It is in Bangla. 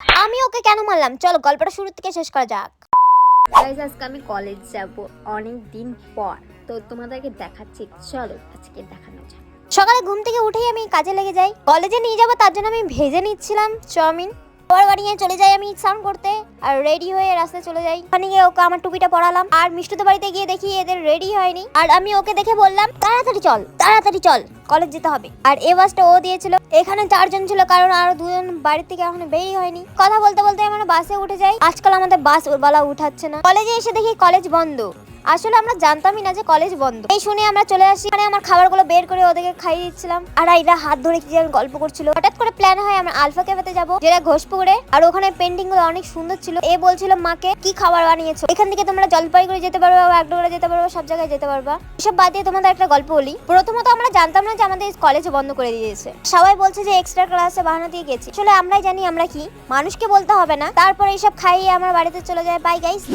আমি ওকে কেন মারলাম, চলো গল্পটা শুরু থেকে শেষ করা যাক। গাইস আজকে আমি কলেজ যাব অনেক দিন পর, তো তোমাদেরকে দেখাচ্ছি, চলো আজকে দেখানো যাক। সকালে ঘুম থেকে উঠেই আমি কাজে লেগে যাই। কলেজে নিয়ে যাবো তার জন্য আমি ভেজে নিচ্ছিলাম চাউমিন। পর বাড়ি নিয়ে চলে যাই আমি স্নান করতে, আর রেডি হয়ে রাস্তায় চলে যাই। ওখানে গিয়ে ওকে আমার টুপিটা পরালাম, আর মিষ্টুদের বাড়িতে গিয়ে দেখি এদের রেডি হয়নি। আর আমি ওকে দেখে বললাম তাড়াতাড়ি চল তাড়াতাড়ি চল, কলেজ যেতে হবে। আর এ বাসটা ও দিয়েছিল। এখানে 4 জন ছিল, কারণ আরো 2 জন বাড়ি থেকে এখনো বেরিয়ে হয়নি। কথা বলতে বলতে আমরা বাসে উঠে যাই। আজকাল আমাদের বাস বলা উঠাচ্ছে না। কলেজে এসে দেখি কলেজ বন্ধ। আসলে আমরা জানতামই না যে কলেজ বন্ধ। এই শুনে আমরা চলে আসি। মানে আমার খাবারগুলো বের করে ওদেরকে খাইয়ে দিচ্ছিলাম, আর এরা হাত ধরে কি যেন গল্প করছিল। হঠাৎ করে প্ল্যান হয় আমরা আলফা ক্যাফেতে যাবো, যেটা ঘোষপুকুরে। আর ওখানে পেন্টিং গুলো অনেক সুন্দর ছিল। এ বলছিল মাকে কি খাবার বানিয়েছো, এখান থেকে তোমরা জলপাইগুড়ি যেতে পারবা, একডোগরা যেতে পারবা, সব জায়গায় যেতে পারবা। এসব বাদ দিয়ে তোমাদের একটা গল্প বলি। প্রথমত আমরা জানতাম না যে আমাদের কলেজ বন্ধ করে দিয়েছে। সবাই বলছে যে এক্সট্রা ক্লাসে বাহানা দিয়ে গেছি। আসলে আমরাই জানি আমরা কি, মানুষকে বলতে হবে না। তারপরে এইসব খাইয়ে আমার বাড়িতে চলে যায়। Bye guys.